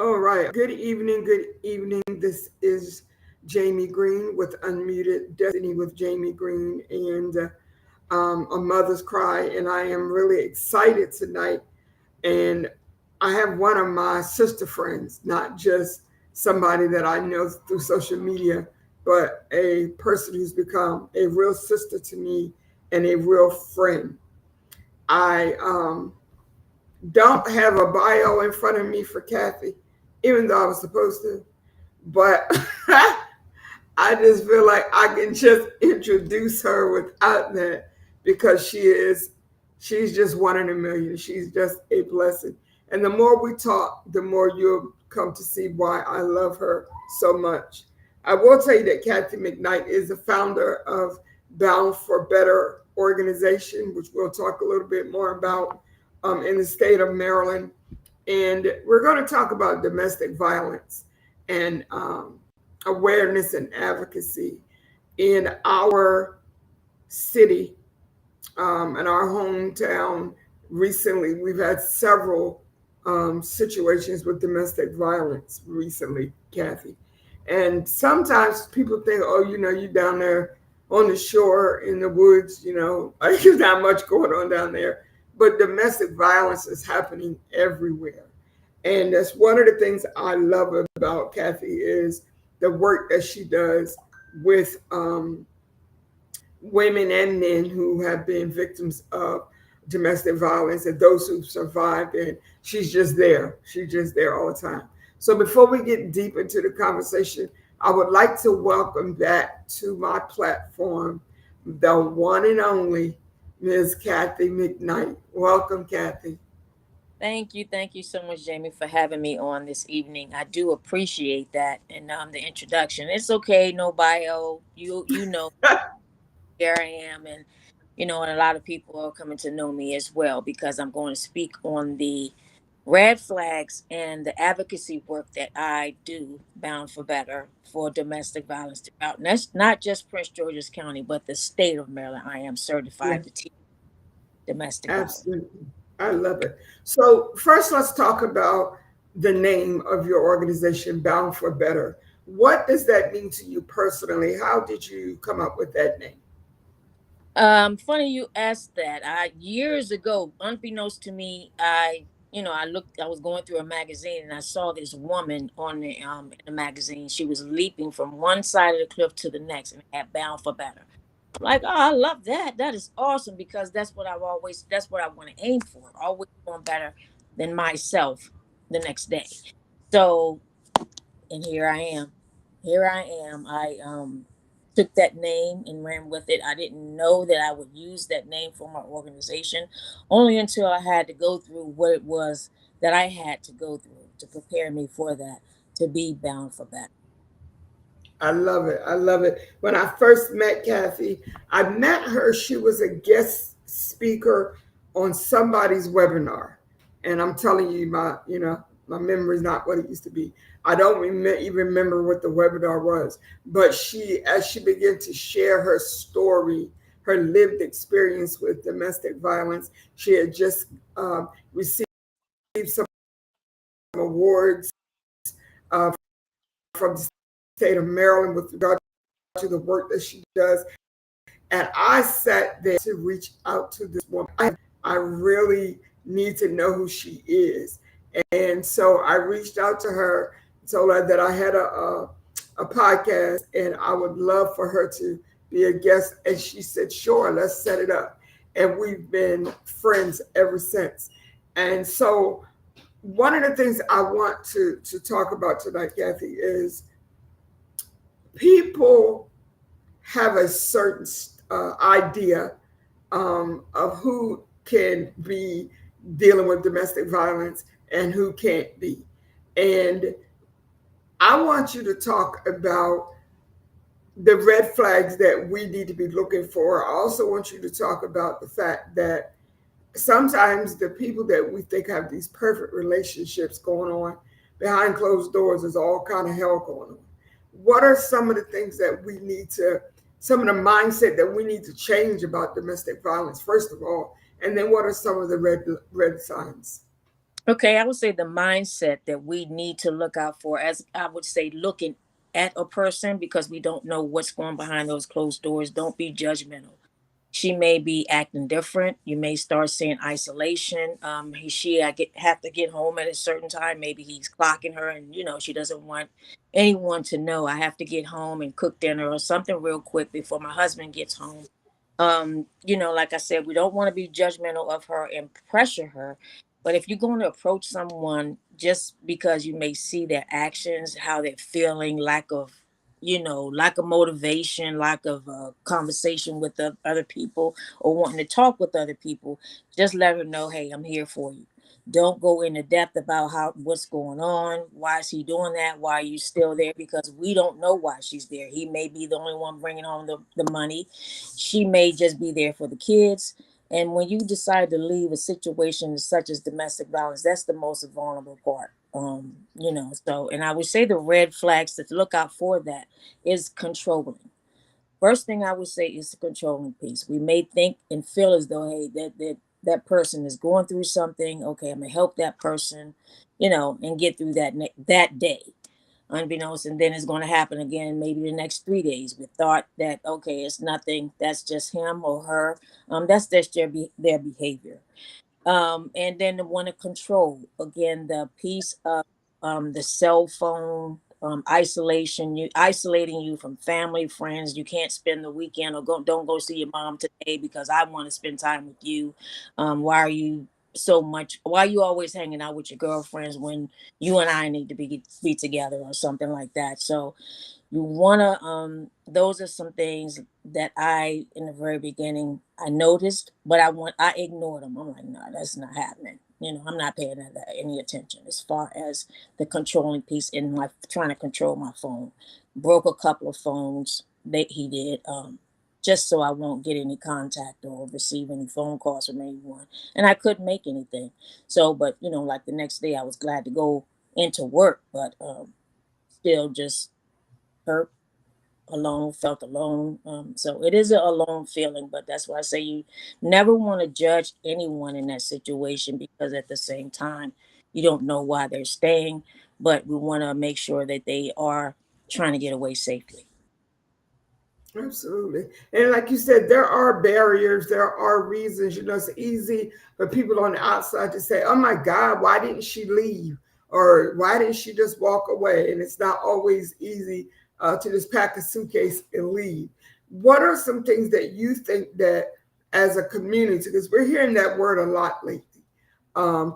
All right. Good evening. Good evening. This is Jamie Green with Unmuted Destiny with Jamie Green and A Mother's Cry. And I am really excited tonight. And I have one of my sister friends, not just somebody that I know through social media, but a person who's become a real sister to me and a real friend. I don't have a bio in front of me for Kathy, even though I was supposed to. But I just feel like I can just introduce her without that because she's just one in a million. She's just a blessing. And the more we talk, the more you'll come to see why I love her so much. I will tell you that Kathy McKnight is the founder of Bound for Better organization, which we'll talk a little bit more about in the state of Maryland. And we're going to talk about domestic violence and awareness and advocacy in our city, in our hometown. Recently, we've had several situations with domestic violence recently, Kathy. And sometimes people think, oh, you down there on the shore in the woods, there's not much going on down there. But domestic violence is happening everywhere. And that's one of the things I love about Kathy is the work that she does with women and men who have been victims of domestic violence and those who've survived. And she's just there. She's just there all the time. So before we get deep into the conversation, I would like to welcome back to my platform the one and only Ms. Kathy McKnight. Welcome, Kathy. Thank you. Thank you so much, Jamie, for having me on this evening. I do appreciate that and the introduction. It's okay, no bio. You know, here I am, and and a lot of people are coming to know me as well because I'm going to speak on the red flags and the advocacy work that I do, Bound for Better, for domestic violence throughout. And that's not just Prince George's County, but the state of Maryland. I am Yeah, certified to teach domestic violence. absolutely. I love it. So first, let's talk about the name of your organization, Bound for Better. What does that mean to you personally? How did you come up with that name? Funny you asked that. I years ago, unbeknownst to me, I was going through a magazine and I saw this woman on the in the magazine. She was leaping from one side of the cliff to the next and had Bound for Better. Like, oh, I love that. That is awesome because that's what I want to aim for. Always doing better than myself the next day. So, and here I am. Here I am. I took that name and ran with it. I didn't know that I would use that name for my organization only until I had to go through what it was that I had to go through to prepare me for that, to be bound for that. I love it. I love it. When I first met Kathy, I met her. She was a guest speaker on somebody's webinar, and I'm telling you, my memory is not what it used to be. I don't even remember what the webinar was, but as she began to share her story, her lived experience with domestic violence, she had just received some awards uh, from the state of Maryland with regard to the work that she does. And I sat there to reach out to this woman. I really need to know who she is. And so I reached out to her, told her that I had a podcast and I would love for her to be a guest. And she said, sure, let's set it up. And we've been friends ever since. And so one of the things I want to talk about tonight, Kathy, is people have a certain idea of who can be dealing with domestic violence and who can't be. And I want you to talk about the red flags that we need to be looking for. I also want you to talk about the fact that sometimes the people that we think have these perfect relationships going on behind closed doors is all kind of hell going on. What are some of the things that we need to, some of the mindset that we need to change about domestic violence, first of all, and then what are some of the red signs? Okay, I would say the mindset that we need to look out for, as I would say, looking at a person because we don't know what's going behind those closed doors. Don't be judgmental. She may be acting different. You may start seeing isolation. I get have to get home at a certain time. Maybe he's clocking her, and she doesn't want anyone to know. I have to get home and cook dinner or something real quick before my husband gets home. Like I said, we don't want to be judgmental of her and pressure her. But if you're going to approach someone just because you may see their actions, how they're feeling, lack of motivation, lack of conversation with the other people, or wanting to talk with other people, just let her know, hey, I'm here for you. Don't go into depth about what's going on. Why is he doing that? Why are you still there? Because we don't know why she's there. He may be the only one bringing home the money. She may just be there for the kids. And when you decide to leave a situation such as domestic violence, that's the most vulnerable part. So, and I would say the red flags to look out for that is controlling. First thing I would say is the controlling piece. We may think and feel as though, hey, that person is going through something. Okay, I'm gonna help that person, and get through that day, unbeknownst, and then it's going to happen again maybe the next 3 days. We thought that okay, it's nothing. That's just him or her. That's just their behavior. And then the one to control again, the piece of the cell phone isolation, you isolating you from family, friends. You can't spend the weekend or don't go see your mom today because I want to spend time with you. Why are you why are you always hanging out with your girlfriends when you and I need to be together or something like that? So you want to those are some things that I in the very beginning I noticed, but I ignored them. I'm like, no, that's not happening. I'm not paying that any attention as far as the controlling piece in my trying to control my phone. Broke a couple of phones that he did, just so I won't get any contact or receive any phone calls from anyone, and I couldn't make anything. So but like the next day I was glad to go into work, but still just hurt, alone, felt alone. So it is a alone feeling, but that's why I say you never want to judge anyone in that situation because at the same time, you don't know why they're staying, but we want to make sure that they are trying to get away safely. Absolutely. And like you said, there are barriers, there are reasons. It's easy for people on the outside to say, oh my God, why didn't she leave? Or why didn't she just walk away? And it's not always easy to just pack a suitcase and leave. What are some things that you think that as a community, because we're hearing that word a lot lately,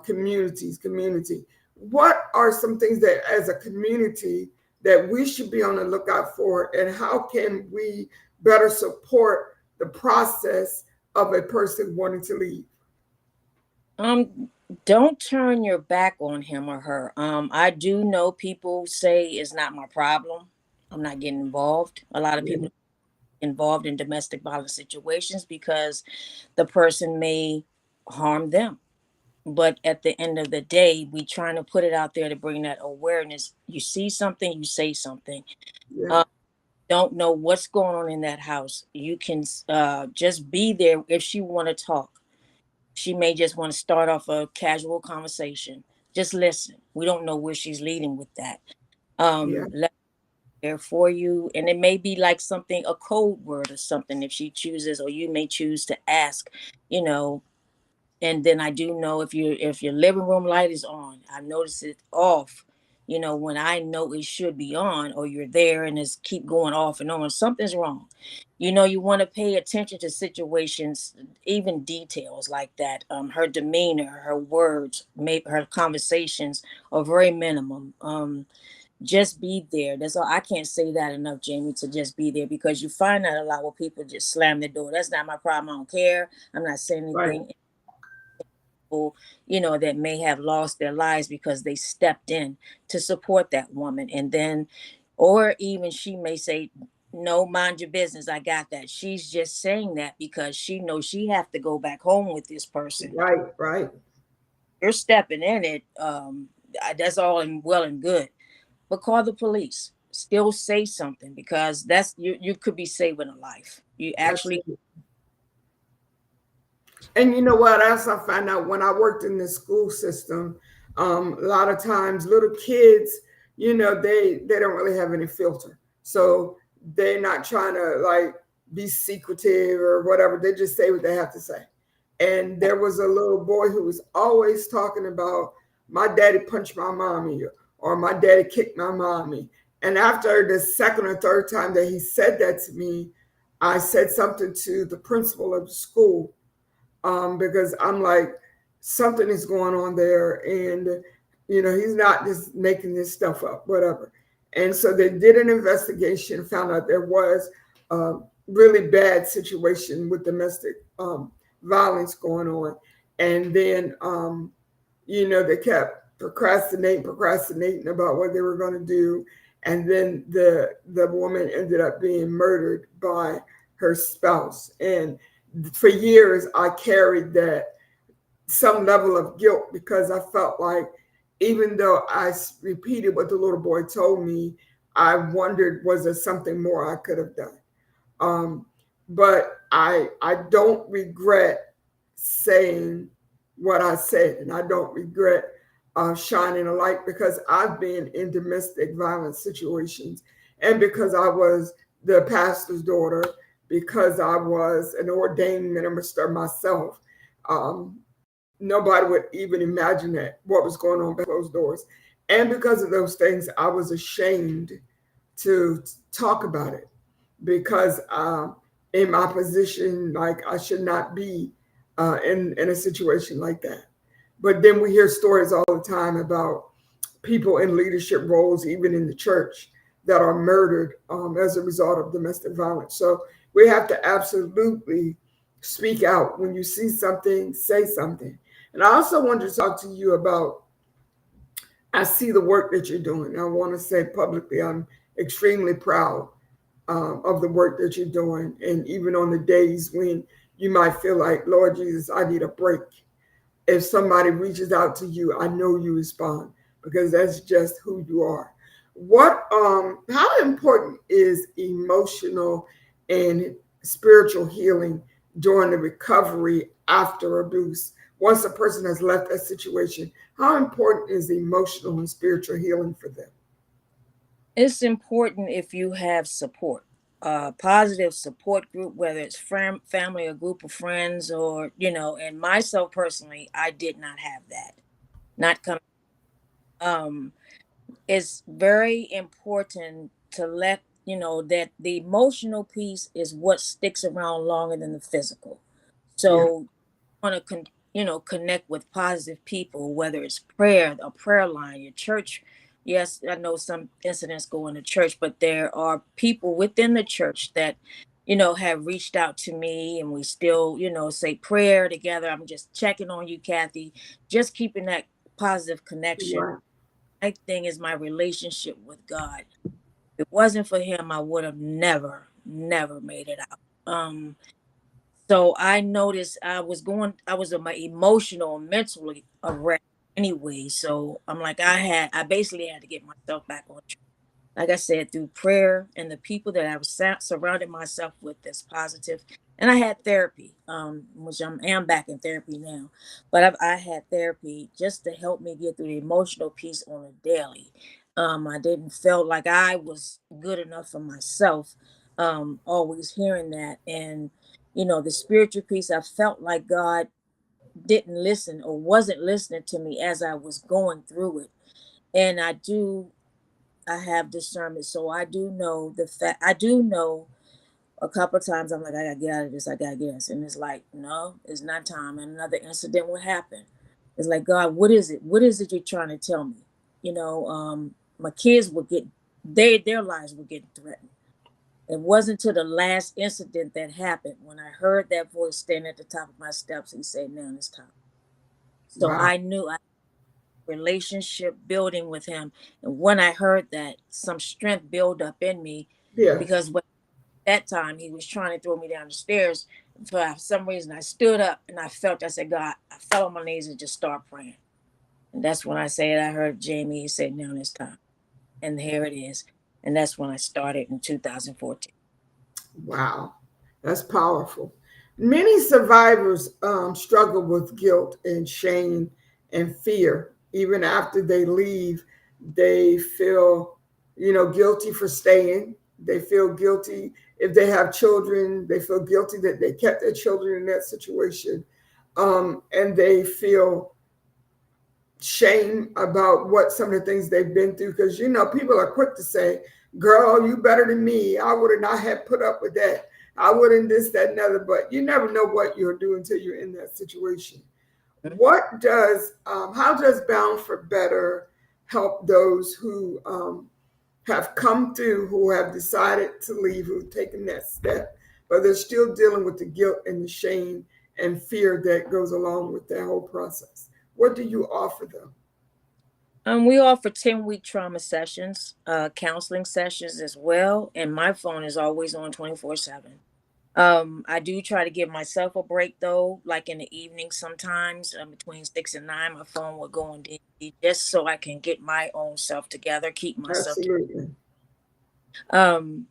community. What are some things that as a community that we should be on the lookout for, and how can we better support the process of a person wanting to leave? Um, don't turn your back on him or her. I do know people say it's not my problem. I'm not getting involved. A lot of Yeah, people involved in domestic violence situations because the person may harm them. But at the end of the day, we trying to put it out there to bring that awareness. You see something, you say something. yeah, Uh, don't know what's going on in that house. You can just be there if she want to talk. She may just want to start off a casual conversation. Just listen. We don't know where she's leading with that. yeah. Let her there for you, and it may be like something, a code word or something, if she chooses, or you may choose to ask. You know, and then I do know if your living room light is on, I notice it off. When I know it should be on, or you're there and it's keep going off and on, something's wrong. You want to pay attention to situations, even details like that. Her demeanor, her words, maybe her conversations are very minimum. Just be there. That's all. I can't say that enough, Jamie, to just be there because you find that a lot where people just slam the door. That's not my problem. I don't care. I'm not saying Right. anything people, that may have lost their lives because they stepped in to support that woman. And then, or even she may say, no, mind your business. I got that. She's just saying that because she knows she have to go back home with this person. Right. Right. You're stepping in it. That's all well and good, but call the police. Still say something because that's you. You could be saving a life. You actually Absolutely. And you know what else I found out when I worked in the school system? A lot of times, little kids, they don't really have any filter, so they're not trying to like be secretive or whatever. They just say what they have to say. And there was a little boy who was always talking about my daddy punched my mommy or my daddy kicked my mommy. And after the second or third time that he said that to me, I said something to the principal of the school, because I'm like, something is going on there, and he's not just making this stuff up, whatever. And so they did an investigation, found out there was a really bad situation with domestic violence going on, and then they kept procrastinating about what they were going to do, and then the woman ended up being murdered by her spouse. And for years I carried that some level of guilt because I felt like even though I repeated what the little boy told me, I wondered, was there something more I could have done? Um, but I don't regret saying what I said, and I don't regret shining a light because I've been in domestic violence situations, and because I was the pastor's daughter, because I was an ordained minister myself. Nobody would even imagine that what was going on behind closed doors, and because of those things, I was ashamed to talk about it because in my position, like I should not be in a situation like that. But then we hear stories all the time about people in leadership roles, even in the church, that are murdered as a result of domestic violence. So we have to absolutely speak out. When you see something, say something. And I also wanted to talk to you about, I see the work that you're doing. I want to say publicly, I'm extremely proud of the work that you're doing. And even on the days when you might feel like, Lord Jesus, I need a break, if somebody reaches out to you, I know you respond because that's just who you are. How important is emotional and spiritual healing during the recovery after abuse? Once a person has left that situation, how important is emotional and spiritual healing for them? It's important if you have support, a positive support group, whether it's family, a group of friends, or and myself personally, I did not have that. Not coming. Um, it's very important to let that the emotional piece is what sticks around longer than the physical. Yeah, So want to connect with positive people, whether it's prayer, a prayer line, your church. Yes, I know some incidents go in the church, but there are people within the church that have reached out to me, and we still say prayer together. I'm just checking on you, Kathy, just keeping that positive connection. right. My thing is my relationship with God. If it wasn't for him, I would have never made it out. So I noticed I was on my emotional, mentally a wreck anyway. So I'm like, I basically had to get myself back on track. Like I said, through prayer and the people that I was surrounded myself with that's positive. And I had therapy, which am back in therapy now. But I had therapy just to help me get through the emotional piece on a daily. I didn't feel like I was good enough for myself. Always hearing that, and the spiritual piece, I felt like God didn't listen or wasn't listening to me as I was going through it. And I have discernment, so I do know the fact. I do know a couple of times I'm like, I gotta get out of this. I gotta get this, and it's like, no, it's not time. And another incident will happen. It's like, God, what is it? What is it you're trying to tell me? My kids will get their lives were getting threatened. It wasn't to the last incident that happened when I heard that voice standing at the top of my steps. He said, "Now it's time." So Wow. I knew I relationship building with him, and when I heard that, some strength built up in me Yes. because that time he was trying to throw me down the stairs. For some reason, I stood up and I said, God, I fell on my knees and just started praying. And that's when I said, I heard Jamie, he said, now it's time. And here it is. And that's when I started in 2014. Wow. That's powerful. Many survivors struggle with guilt and shame and fear. Even after they leave, they feel, guilty for staying. They feel guilty if they have children. They feel guilty that they kept their children in that situation, and they feel shame about what some of the things they've been through. Because people are quick to say, "Girl, you better than me. I would have not had put up with that. I wouldn't this, that, and other." But you never know what you're doing until you're in that situation. How does Bound for Better help those who have come through, who have decided to leave, who've taken that step, but they're still dealing with the guilt and the shame and fear that goes along with that whole process? What do you offer them? We offer 10-week trauma sessions, counseling sessions as well, and my phone is always on 24/7. I do try to give myself a break though, like in the evening sometimes, between 6 and 9, my phone will go on DD just so I can get my own self together, keep myself. Absolutely. Um,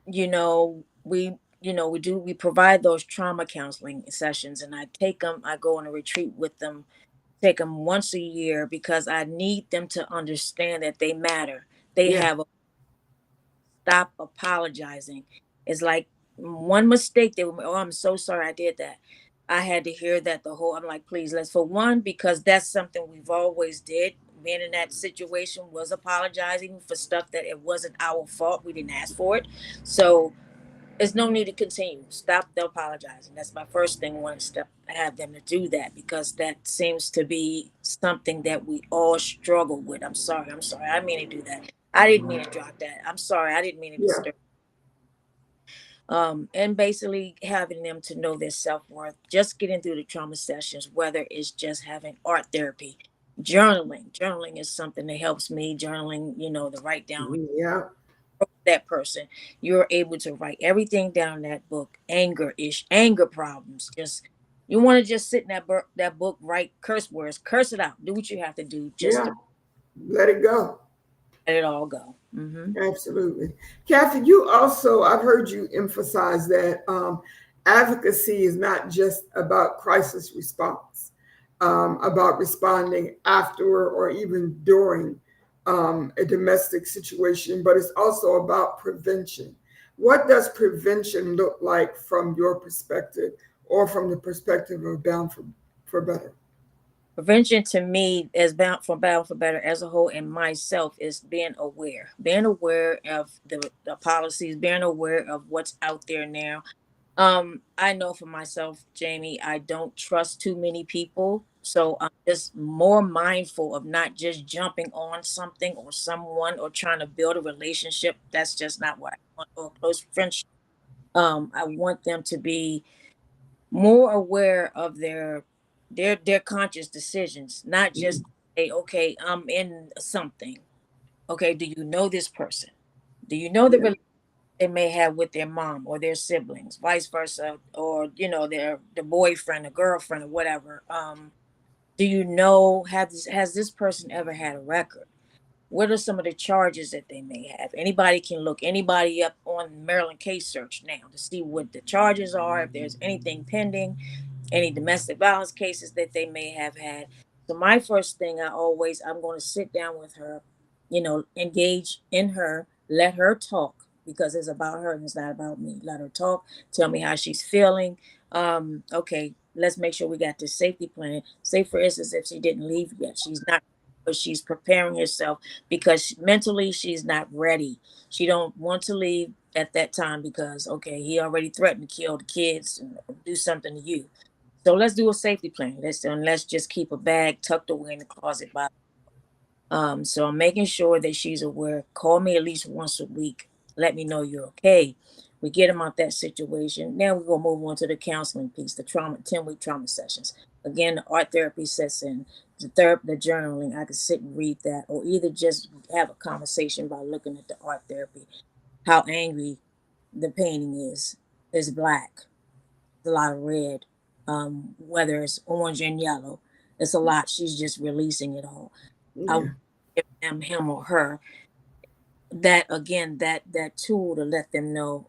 you know, we provide those trauma counseling sessions, and I take them. I go on a retreat with them, take them once a year because I need them to understand that they matter. They Yeah. have a stop apologizing. It's like one mistake they were, oh, I'm so sorry I did that. I had to hear that the whole, I'm like, please, let's, for one, because that's something we've always did. Being in that situation was apologizing for stuff that it wasn't our fault. We didn't ask for it. So there's no need to continue. Stop the apologizing. That's my first thing. One step, I have them to do that because that seems to be something that we all struggle with. I'm sorry. I'm sorry. I didn't mean to do that. I didn't mean to drop that. I'm sorry. I didn't mean to Yeah. disturb. And basically having them to know their self-worth, just getting through the trauma sessions, whether it's just having art therapy, journaling is something that helps me. Journaling, to write down Yeah. that person, you're able to write everything down in that book. Anger problems, just you want to just sit in that book, write curse words, curse it out, do what you have to do just Yeah. to Let it go. let it all go. Absolutely. Kathy, you also, I've heard you emphasize that advocacy is not just about crisis response, about responding after or even during a domestic situation, but it's also about prevention. What does prevention look like from your perspective or from the perspective of Bound for Better? Prevention to me as bound for better as a whole and myself is being aware of the policies, being aware of what's out there now. I know for myself, Jamie, I don't trust too many people. So I'm just more mindful of not just jumping on something or someone or trying to build a relationship. That's just not what I want, or close friendship. I want them to be more aware of their conscious decisions, not just say, okay, I'm in something. Okay, do you know this person? Do you know the Yeah, relationship they may have with their mom or their siblings, vice versa, or their boyfriend or girlfriend or whatever? Do you know, has this person ever had a record? What are some of the charges that they may have? Anybody can look anybody up on Maryland case search now to see what the charges are, if there's anything pending, any domestic violence cases that they may have had. So my first thing, I'm going to sit down with her, engage in her, let her talk because it's about her and it's not about me. Let her talk, tell me how she's feeling. Okay, let's make sure we got this safety plan. Say for instance, if she didn't leave yet, she's not, but she's preparing herself because mentally she's not ready. She don't want to leave at that time because okay, he already threatened to kill the kids and do something to you. So let's do a safety plan. Let's just keep a bag tucked away in the closet by. So I'm making sure that she's aware. Call me at least once a week. Let me know you're okay. We get them out that situation. Now we're gonna move on to the counseling piece, the trauma, 10-week trauma sessions. Again, the art therapy sets in, the journaling. I can sit and read that, or either just have a conversation by looking at the art therapy. How angry the painting is black, a lot of red, whether it's orange and yellow. It's a lot. She's just releasing it all. I yeah, give him or her that again, that tool to let them know.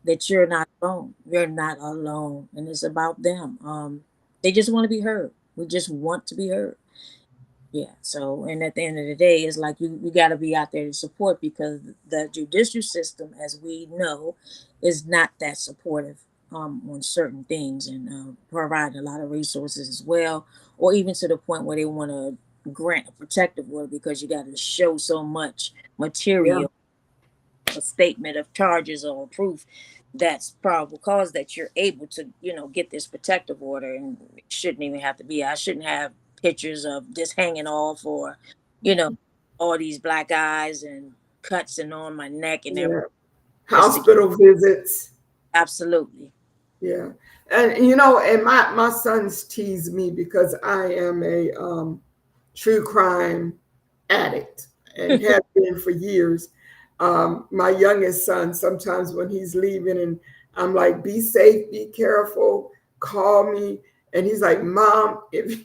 that you're not alone. You're not alone, and it's about them. They just want to be heard. We just want to be heard. Yeah. So, and at the end of the day, it's like you got to be out there to support, because the judicial system, as we know, is not that supportive on certain things, and provide a lot of resources as well, or even to the point where they want to grant a protective order because you got to show so much Yeah, material, a statement of charges or proof that's probable cause that you're able to, get this protective order. And it shouldn't even have to be. I shouldn't have pictures of this hanging off, or, you know, all these black eyes and cuts and on my neck and everything, yeah. just to Hospital visits. absolutely. Yeah. And and my sons tease me because I am a true crime addict and have been for years. My youngest son, sometimes when he's leaving and I'm like, be safe, be careful, call me. And he's like, Mom, if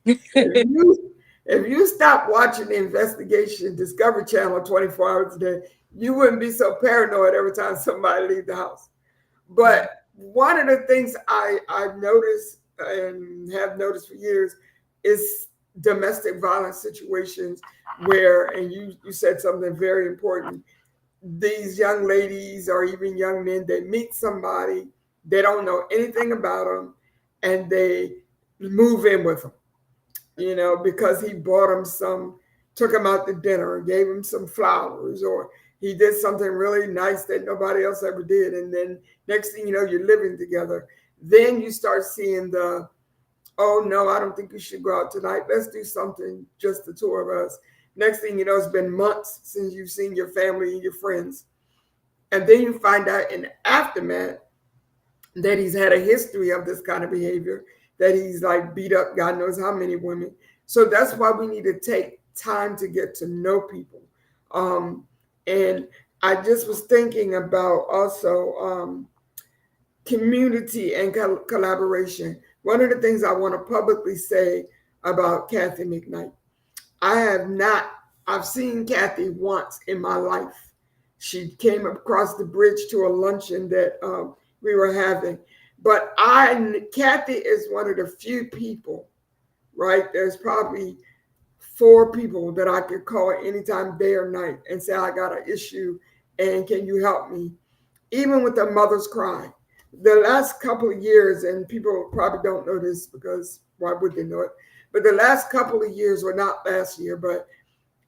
you if you stop watching the investigation Discovery Channel 24 hours a day, you wouldn't be so paranoid every time somebody leave the house. But one of the things I've noticed and have noticed for years is domestic violence situations where, and you said something very important, these young ladies or even young men, they meet somebody, they don't know anything about them, and they move in with them, because he bought him took him out to dinner, gave him some flowers, or he did something really nice that nobody else ever did. And then next thing you know, you're living together. Then you start seeing oh no, I don't think we should go out tonight. Let's do something, just the two of us. Next thing you know, it's been months since you've seen your family and your friends. And then you find out in the aftermath that he's had a history of this kind of behavior, that he's like beat up God knows how many women. So that's why we need to take time to get to know people. And I just was thinking about also community and collaboration. One of the things I want to publicly say about Kathy McKnight, I have not, I've seen Kathy once in my life. She came across the bridge to a luncheon that we were having. But Kathy is one of the few people, right? There's probably four people that I could call anytime, day or night, and say, I got an issue and can you help me? Even with the mother's cry. The last couple of years, and people probably don't know this because why would they know it? But the last couple of years, or not last year, but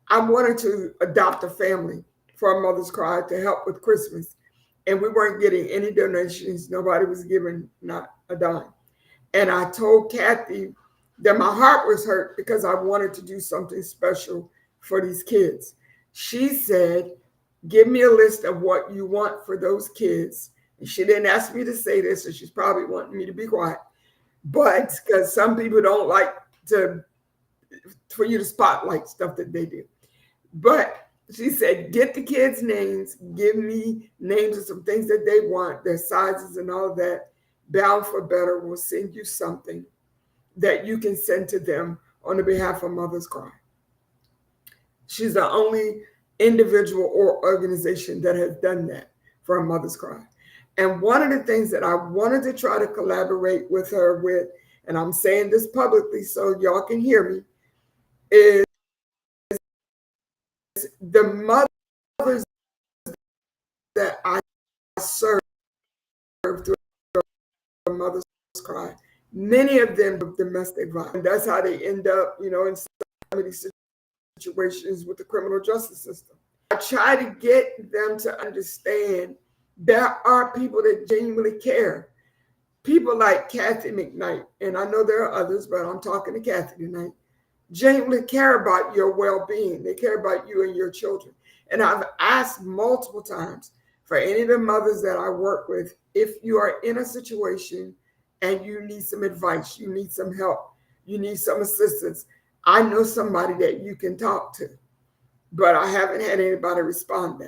I wanted to adopt a family for a mother's cry to help with Christmas. And we weren't getting any donations. Nobody was giving not a dime. And I told Kathy that my heart was hurt because I wanted to do something special for these kids. She said, give me a list of what you want for those kids. And she didn't ask me to say this, so she's probably wanting me to be quiet. But because some people don't like to for you to spotlight stuff that they do. But she said, get the kids' names, give me names of some things that they want, their sizes and all of that. Bound for Better will send you something that you can send to them on the behalf of Mother's Cry. She's the only individual or organization that has done that for a Mother's Cry. And one of the things that I wanted to try to collaborate with her with, and I'm saying this publicly so y'all can hear me, is the mothers that I serve through a Mother's Cry. Many of them have domestic violence. And that's how they end up, in some of these situations with the criminal justice system. I try to get them to understand there are people that genuinely care. People like Kathy McKnight, and I know there are others, but I'm talking to Kathy tonight, genuinely care about your well-being. They care about you and your children. And I've asked multiple times for any of the mothers that I work with, if you are in a situation and you need some advice, you need some help, you need some assistance, I know somebody that you can talk to. But I haven't had anybody respond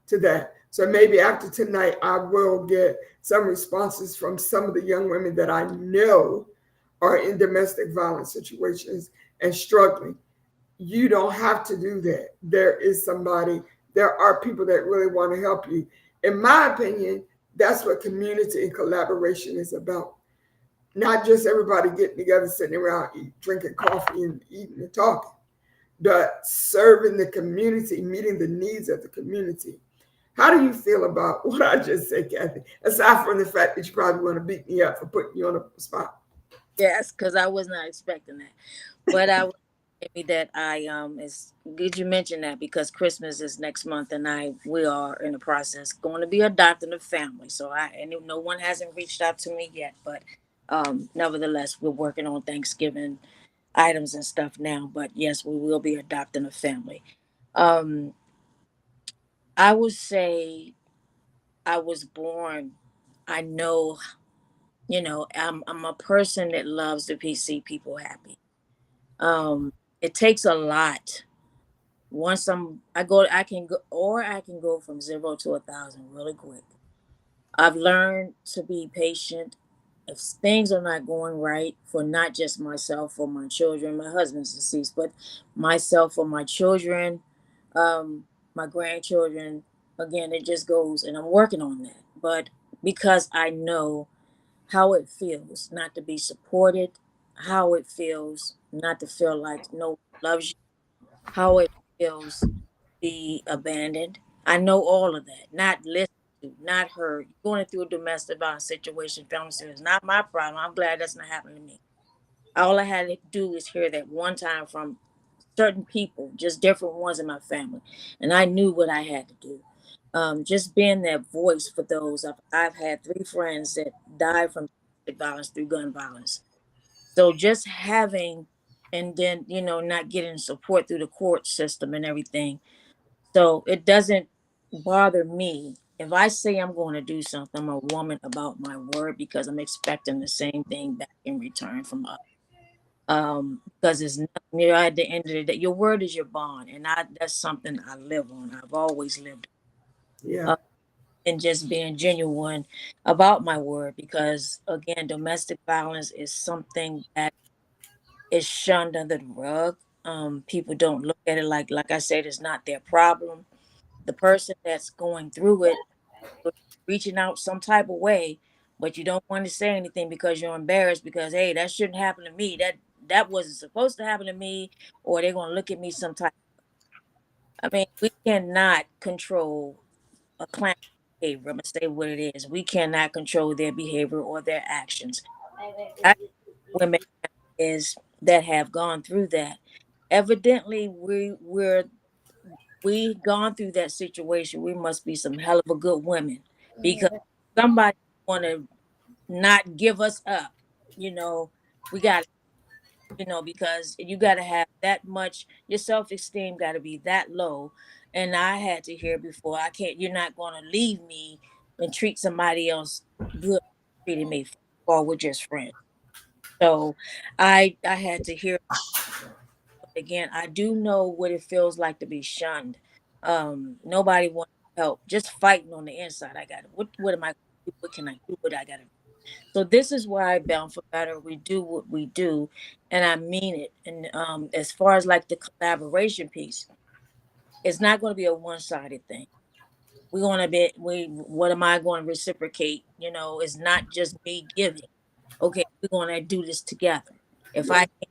to that. So maybe after tonight, I will get some responses from some of the young women that I know are in domestic violence situations and struggling. You don't have to do that. There is somebody, there are people that really want to help you. In my opinion, That's what community and collaboration is about. Not just everybody getting together, sitting around, drinking coffee and eating and talking, but serving the community, meeting the needs of the community. How do you feel about what I just said, Kathy? Aside from the fact that you probably want to beat me up for putting you on the spot. Yes, because I was not expecting that. But I was happy that I is did you mention that because Christmas is next month and we are in the process going to be adopting a family. So and no one hasn't reached out to me yet, but nevertheless we're working on Thanksgiving items and stuff now. But yes, we will be adopting a family. Um I would say I was born. I know, I'm a person that loves to see people happy. It takes a lot. Once I can go, or I can go from 0 to 1,000 really quick. I've learned to be patient. If things are not going right for not just myself or my children, my husband's deceased, but myself or my children, um, my grandchildren, again, it just goes, and I'm working on that. But because I know how it feels not to be supported, how it feels not to feel like no one loves you, how it feels be abandoned. I know all of that. Not listened to, not heard. Going through a domestic violence situation, family is not my problem. I'm glad that's not happening to me. All I had to do is hear that one time from certain people, just different ones in my family, and I knew what I had to do. Just being that voice for those. I've had 3 friends that died from domestic violence through gun violence. So just having, and then not getting support through the court system and everything, so it doesn't bother me. If I say I'm going to do something, I'm a woman about my word because I'm expecting the same thing back in return from others. Because it's not, at the end of the day, your word is your bond, and that's something I live on. I've always lived Yeah, uh, and just being genuine about my word because again, domestic violence is something that is shunned under the rug. People don't look at it like I said, it's not their problem. The person that's going through it reaching out some type of way, but you don't want to say anything because you're embarrassed because hey, that shouldn't happen to me. That wasn't supposed to happen to me, or they're gonna look at me some type. I mean, we cannot control a client's behavior. I'm gonna say what it is. We cannot control their behavior or their actions. I women is that have gone through that. Evidently, we gone through that situation. We must be some hell of a good women because somebody want to not give us up. You know, we got, because you got to have that much, your self esteem got to be that low. And I had to hear before, I can't, you're not going to leave me and treat somebody else good, treating me, or we're just friends. So I had to hear again. I do know what it feels like to be shunned. Nobody wants help, just fighting on the inside. I got it. What am I gonna do? What can I do? What I gotta do? So this is why Bound for Better, we do what we do, and I mean it. And as far as like the collaboration piece, it's not going to be a one-sided thing. We're going to be we. What am I going to reciprocate? It's not just me giving. Okay, we're going to do this together. If yeah, I can,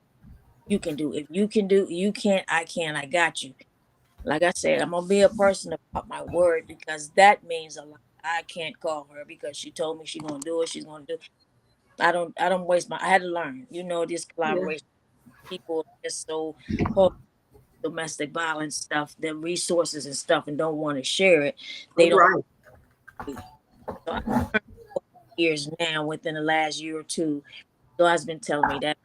you can do. If you can do, you can't. I can. I got you. Like I said, I'm gonna be a person about my word because that means a lot. I can't call her because she told me she's gonna do it. She's gonna do. I don't waste my. I had to learn. This yeah. collaboration. People are just so caught domestic violence stuff, their resources and stuff, and don't want to share it. They don't. Right. So I learned over the years now, within the last year or two, God's been telling me that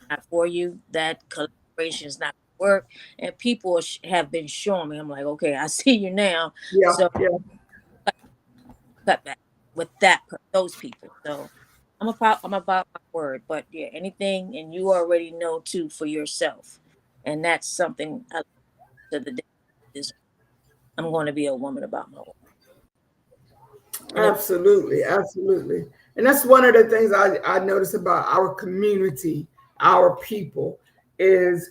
not for you. That collaboration is not gonna work, and people have been showing me. I'm like, okay, I see you now. Yeah, So yeah. cut back with those people. So I'm about my word, but yeah, anything, and you already know too for yourself, and that's something I to the day is I'm going to be a woman about my word. And if Absolutely, absolutely. And that's one of the things I notice about our community, our people, is,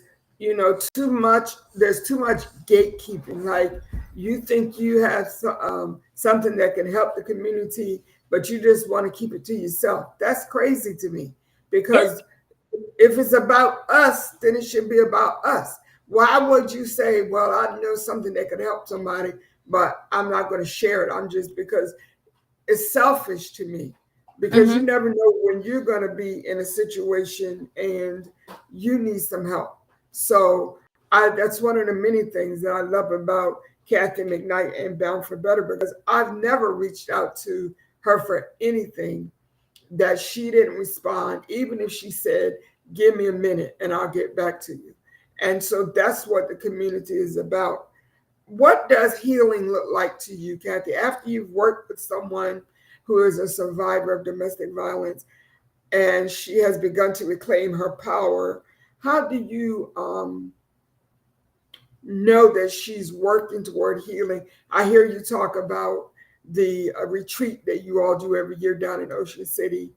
too much, there's too much gatekeeping. Like, you think you have something that can help the community, but you just want to keep it to yourself. That's crazy to me Yeah. because if it's about us, then it should be about us. Why would you say, well, I know something that could help somebody, but I'm not going to share it? I'm just because it's selfish to me because you Mm-hmm. never know when you're going to be in a situation and you need some help. So that's one of the many things that I love about Kathy McKnight and Bound for Better because I've never reached out to her for anything that she didn't respond, even if she said, give me a minute and I'll get back to you. And so that's what the community is about. What does healing look like to you, Kathy, after you've worked with someone who is a survivor of domestic violence and she has begun to reclaim her power? How do you know that she's working toward healing? I hear you talk about the retreat that you all do every year down in Ocean City.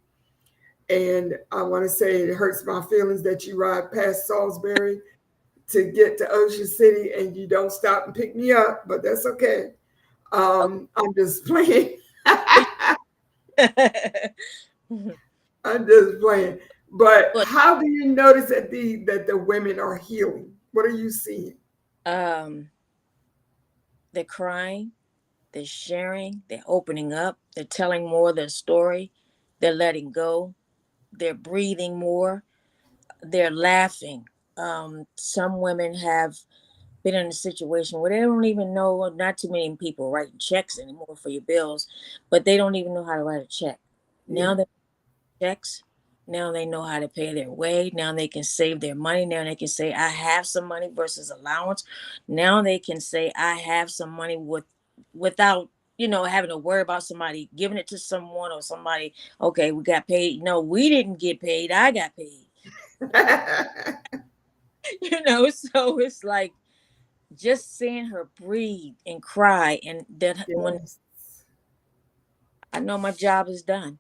And I want to say it hurts my feelings that you ride past Salisbury to get to Ocean City and you don't stop and pick me up, but that's okay. I'm just playing. Okay. I'm just playing. But But how do you notice that the women are healing? What are you seeing? um, they're crying, they're sharing, they're opening up, they're telling more of their story, they're letting go, they're breathing more, they're laughing. Some women have been in a situation where they don't even know, not too many people writing checks anymore for your bills, but they don't even know how to write a check. Yeah. Now they checks. Now they know how to pay their way. Now they can save their money. Now they can say, I have some money versus allowance. Now they can say, I have some money without, having to worry about somebody giving it to someone or somebody, okay, we got paid. No, we didn't get paid. I got paid. So it's like just seeing her breathe and cry. And that when Yes. I know my job is done,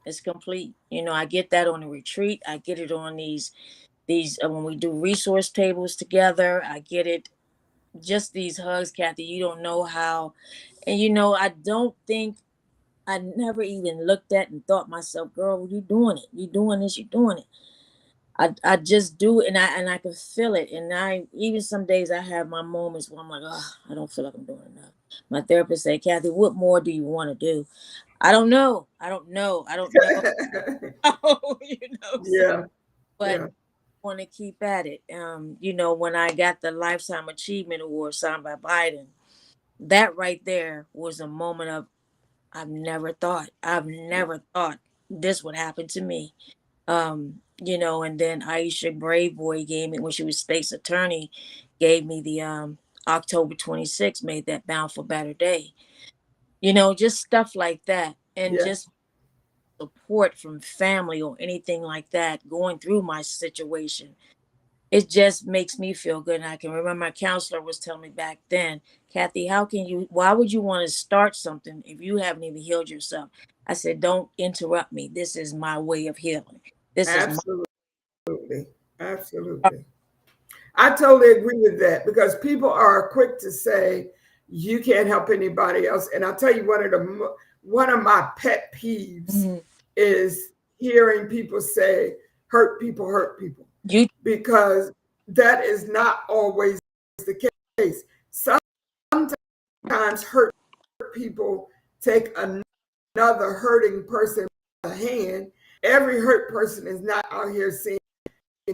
it's complete. I get that on a retreat. I get it on these when we do resource tables together. I get it, just these hugs, Kathy. You don't know how. And I don't think, I never even looked at and thought myself, girl, you doing it, you doing this, you doing it. I just do it, and I can feel it. And I, even some days I have my moments where I'm like, oh, I don't feel like I'm doing enough. My therapist say, Kathy, what more do you want to do? I don't know, I don't know. So, Yeah. but Yeah. want to keep at it. When I got the Lifetime Achievement Award signed by Biden, that right there was a moment of, I've never thought this would happen to me. And then Aisha Brave Boy gave me, when she was state's attorney, gave me the October 26th, made that Bound for Better Day. Just stuff like that. And Yeah. just support from family or anything like that going through my situation, it just makes me feel good. And I can remember my counselor was telling me back then, Kathy, why would you want to start something if you haven't even healed yourself? I said, don't interrupt me. This is my way of healing. This is my. Absolutely. Absolutely. I totally agree with that because people are quick to say you can't help anybody else. And I'll tell you one of my pet peeves Mhm. is hearing people say hurt people You. because that is not always the case. Sometimes hurt people take another hurting person by the hand. Every hurt person is not out here seeing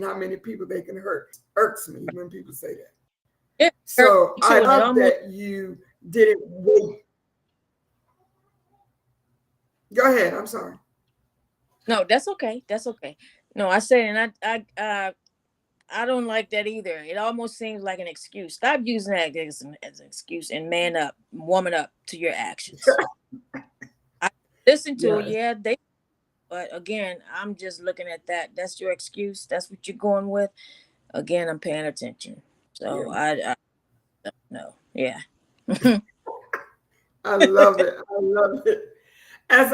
how many people they can hurt. Irks me when people say that. It hurt So me I too, and it love almost. that you didn't wait. Go ahead. I'm sorry. No, that's okay. That's okay. No, I said, and I don't like that either. It almost seems like an excuse. Stop using that as an excuse and man up, woman up to your actions. I listen to, Yes. yeah, they. But again, I'm just looking at that. That's your excuse. That's what you're going with. Again, I'm paying attention. So Yeah. I don't know. Yeah. I love it. I love it. As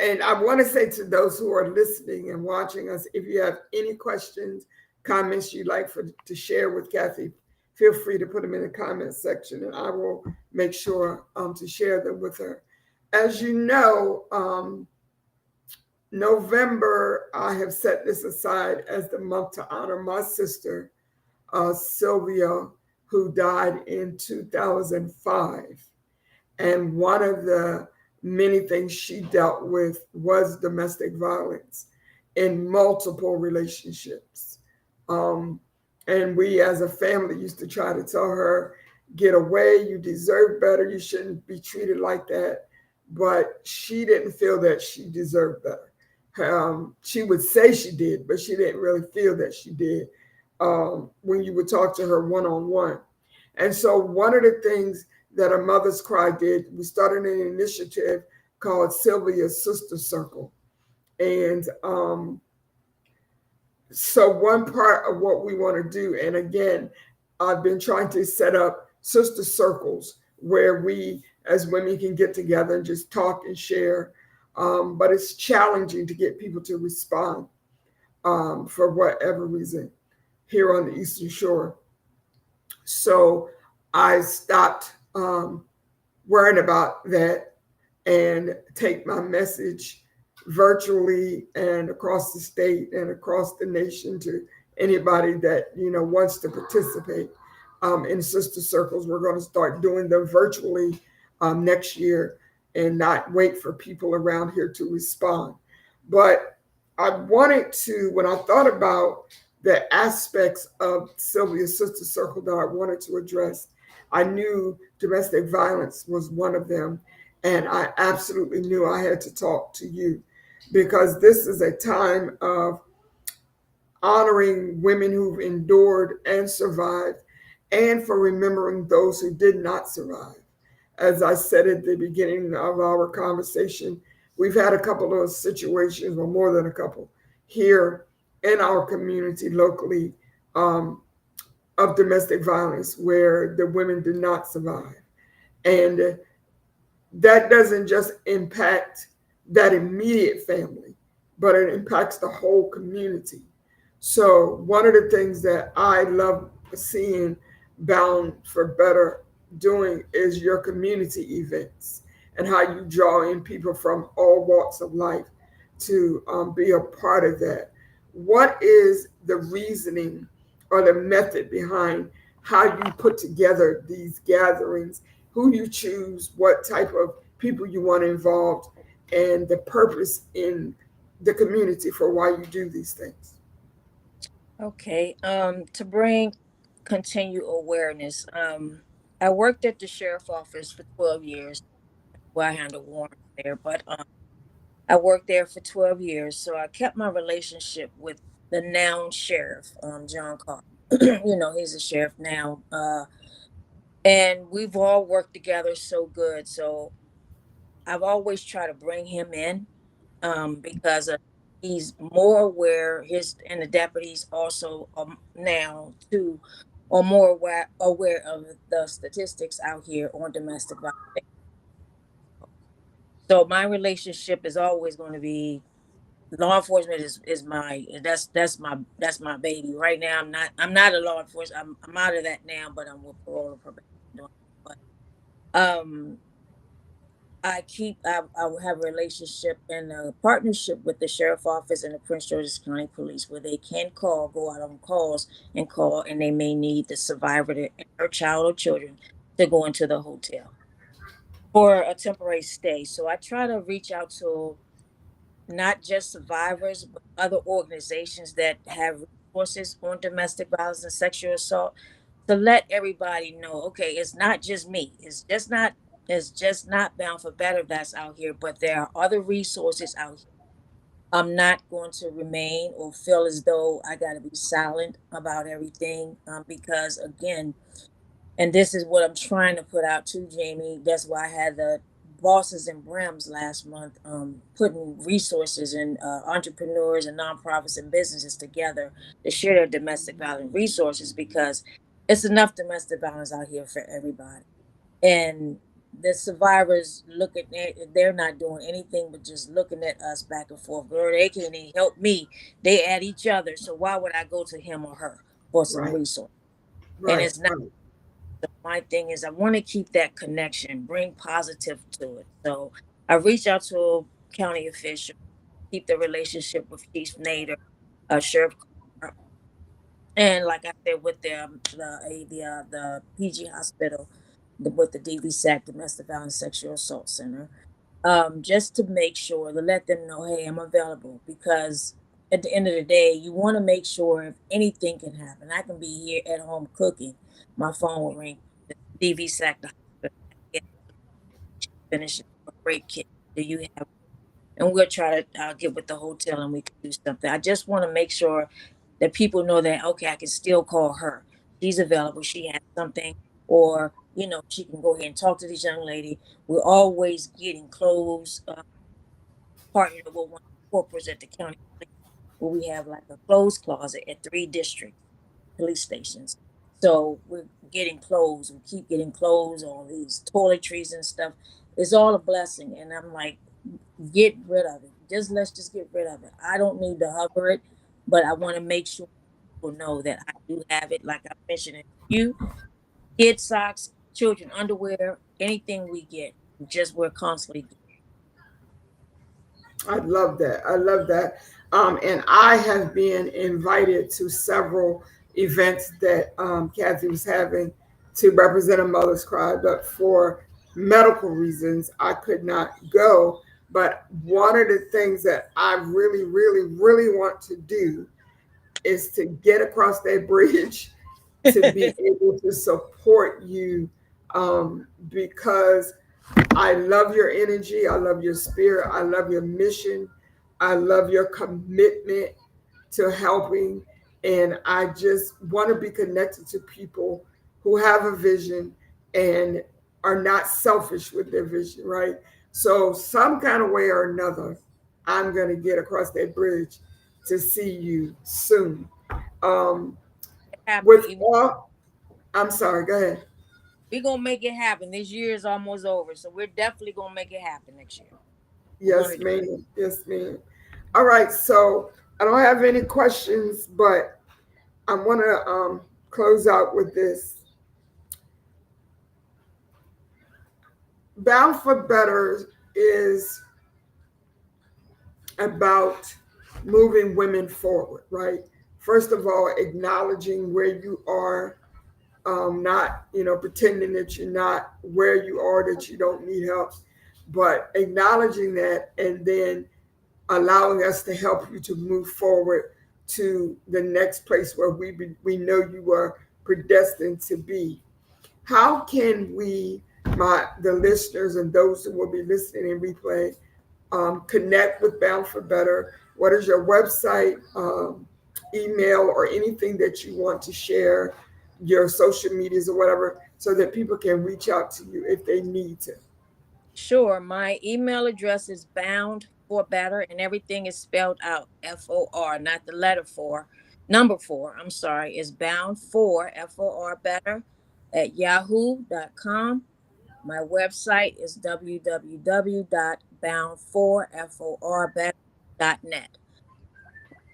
and I want to say to those who are listening and watching us, if you have any questions, comments you'd like to share with Kathy, feel free to put them in the comment section, and I will make sure to share them with her. as you know, November, I have set this aside as the month to honor my sister, Sylvia, who died in 2005. And one of the many things she dealt with was domestic violence in multiple relationships. Um, and we as a family used to try to tell her, get away, you deserve better, you shouldn't be treated like that. But she didn't feel that she deserved better. She would say she did, but she didn't really feel that she did when you would talk to her one on one. And so, one of the things that a Mother's Cry did, we started an initiative called Sylvia's Sister Circle. And so, one part of what we want to do, and again, I've been trying to set up sister circles where we as women can get together and just talk and share. But it's challenging to get people to respond for whatever reason here on the Eastern Shore. So I stopped worrying about that and take my message virtually and across the state and across the nation to anybody that wants to participate in sister circles. We're going to start doing them virtually next year and not wait for people around here to respond. But I wanted to, when I thought about the aspects of Sylvia's sister circle that I wanted to address, I knew domestic violence was one of them. And I absolutely knew I had to talk to you because this is a time of honoring women who've endured and survived, and for remembering those who did not survive. As I said at the beginning of our conversation, we've had a couple of situations, or more than a couple, here in our community locally um, of domestic violence where the women did not survive. And that doesn't just impact that immediate family, but it impacts the whole community. So, one of the things that I love seeing Bound for Better doing is your community events and how you draw in people from all walks of life to be a part of that. What is the reasoning or the method behind how you put together these gatherings, who you choose, what type of people you want involved, and the purpose in the community for why you do these things? Okay. To bring continued awareness. I worked at the sheriff office for 12 years. Well, I handled warrants there, but I worked there for 12 years, so I kept my relationship with the now sheriff, John Carter. He's a sheriff now, and we've all worked together so good. So I've always tried to bring him in, because he's more aware. His and the deputies also now too are more aware of the statistics out here on domestic violence. So my relationship is always going to be law enforcement is my that's my baby. Right now I'm not a law enforcement. I'm out of that now, but I'm with parole and probation doing that. But I have a relationship and a partnership with the sheriff office and the Prince George's County Police where they can go out on calls and call, and they may need the survivor and her child or children to go into the hotel for a temporary stay. So I try to reach out to not just survivors, but other organizations that have resources on domestic violence and sexual assault to let everybody know, okay, it's not just me. It's just not Bound for Better that's out here, but there are other resources out here. I'm not going to remain or feel as though I got to be silent about everything, because again, and this is what I'm trying to put out too, Jamie. That's why I had the bosses and brims last month, putting resources and entrepreneurs and nonprofits and businesses together to share their domestic violence resources, because it's enough domestic violence out here for everybody. And the survivors look at it, they're not doing anything but just looking at us back and forth. Girl, they can't even help me. They at each other. So why would I go to him or her for some Right, resource? And right, it's not. right. My thing is I want to keep that connection, bring positive to it. So I reach out to county officials, keep the relationship with Chief Nader, Sheriff Carter, and like I said, with the PG hospital, with the DVSAC, Domestic Violence Sexual Assault Center, just to make sure to let them know, hey, I'm available, because at the end of the day, you want to make sure if anything can happen. I can be here at home cooking, my phone will ring. The DVSAC, the hospital, yeah, finish a great kid. Do you have? And we'll try to get with the hotel and we can do something. I just want to make sure that people know that, okay, I can still call her. She's available. She has something, or she can go ahead and talk to this young lady. We're always getting clothes, partnered with one of the corporals at the county police, where we have like a clothes closet at 3 district police stations. So we're getting clothes. We keep getting clothes, all these toiletries and stuff. It's all a blessing. And I'm like, get rid of it. Let's just get rid of it. I don't need to hover it, but I want to make sure people know that I do have it. Like I mentioned, you kid socks, children underwear, anything we get, just we're constantly. I love that. I love that. And I have been invited to several events that Kathy was having to represent a mother's cry, but for medical reasons, I could not go. But one of the things that I really, really, really want to do is to get across that bridge to be able to support you, because I love your energy. I love your spirit. I love your mission. I love your commitment to helping. And I just want to be connected to people who have a vision and are not selfish with their vision, right? So, some kind of way or another, I'm going to get across that bridge to see you soon. Um, Happen. with all, I'm sorry, go ahead. We're gonna make it happen. This year is almost over, so we're definitely gonna make it happen next year. We're gonna Yes, do it. ma'am. Yes, ma'am. All right. So I don't have any questions, but I want to close out with this. Bound for Better is about moving women forward, right? First of all, acknowledging where you are, not pretending that you're not where you are, that you don't need help, but acknowledging that, and then allowing us to help you to move forward to the next place where we know you are predestined to be. How can we, the listeners and those who will be listening in replay, connect with Bound for Better? What is your website, email, or anything that you want to share, your social medias or whatever, so that people can reach out to you if they need to? Sure. My email address is bound for better, and everything is spelled out FOR, not the letter four. Number four, I'm sorry, is bound for FOR better at yahoo.com. My website is www.bound4forbetter.net.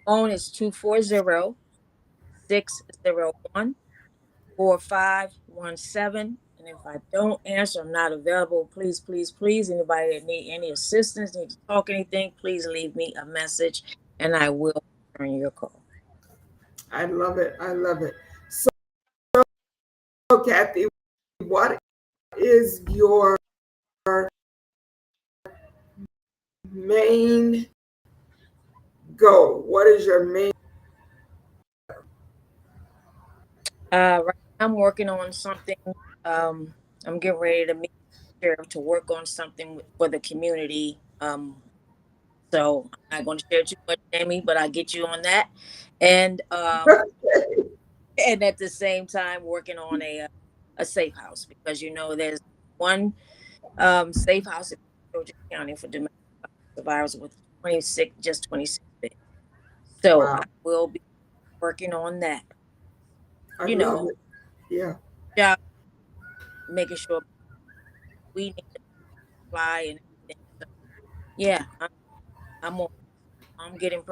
Phone is 240-601-4517. And if I don't answer, I'm not available. Please, please, please, anybody that need any assistance, need to talk anything, please leave me a message and I will return your call. I love it. I love it. So, Kathy, what is your main goal? What is your main? Right now I'm working on something. Um, I'm getting ready to meet the sheriff to work on something for the community. So I'm not going to share too much, Jamie, but I'll get you on that. And and at the same time working on a safe house, because there's one safe house in Georgia County for domestic survivors with 26 beds. So I Wow, will be working on that. I You love know, it. Yeah, job, making sure we need to fly and everything. So yeah, I'm on. I'm getting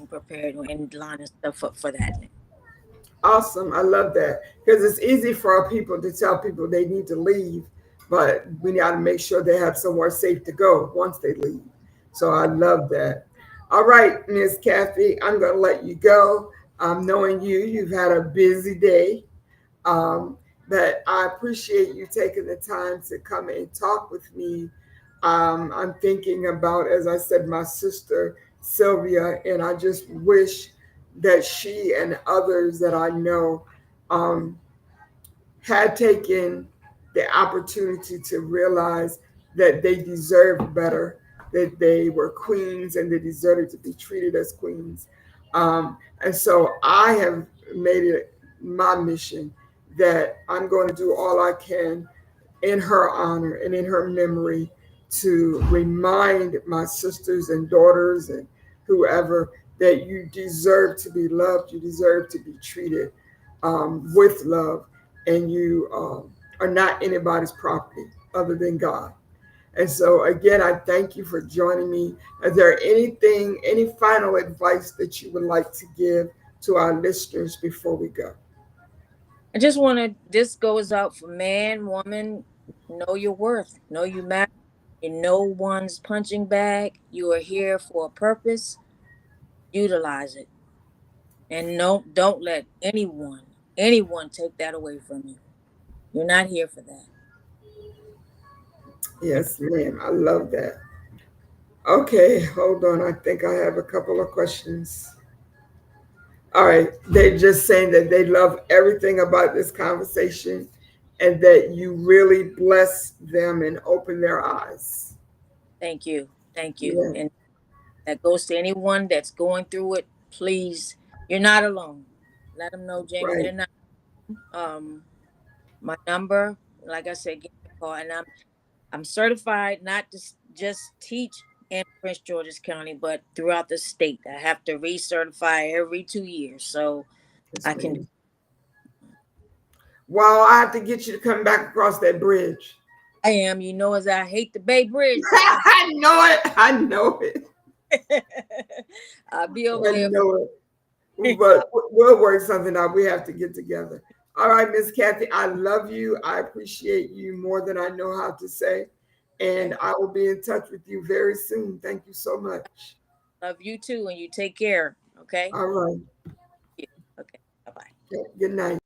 prepared and lining stuff up for that now. awesome. I love that because it's easy for people to tell people they need to leave, but we got to make sure they have somewhere safe to go once they leave. So I love that. All right, Miss Kathy, I'm going to let you go. Knowing you, you've had a busy day, um, but I appreciate you taking the time to come and talk with me. I'm thinking about, as I said, my sister Sylvia, and I just wish that she and others that I know um, had taken the opportunity to realize that they deserved better, that they were queens and they deserved to be treated as queens. And so I have made it my mission that I'm going to do all I can in her honor and in her memory to remind my sisters and daughters and whoever that you deserve to be loved, you deserve to be treated with love, and you are not anybody's property other than God. And so, again, I thank you for joining me. Is there anything, any final advice that you would like to give to our listeners before we go? I just want to, this goes out for man, woman, know your worth, know you matter. You're no one's punching bag. You are here for a purpose. Utilize it. And no, don't let anyone take that away from you. You're not here for that. Yes, ma'am. I love that. Okay, hold on. I think I have a couple of questions. All right. They're just saying that they love everything about this conversation and that you really bless them and open their eyes. Thank you. Thank you. Yeah, And that goes to anyone that's going through it. Please, you're not alone. Let them know, Jamie, right. they're not. Um, my number, like I said, give me a call. And I'm certified not to just teach in Prince George's County, but throughout the state. I have to recertify every 2 years, so Yes, I can. ma'am. Well, I have to get you to come back across that bridge. I am, as I hate the Bay Bridge, but I know it. I know it. I'll be over I there. know it. But we'll work something out. We have to get together. All right, Miss Kathy, I love you. I appreciate you more than I know how to say. And Thank you. I will be in touch with you very soon. Thank you so much. Love you too, and you take care. Okay. All right. Yeah. Okay. Bye bye. Good night.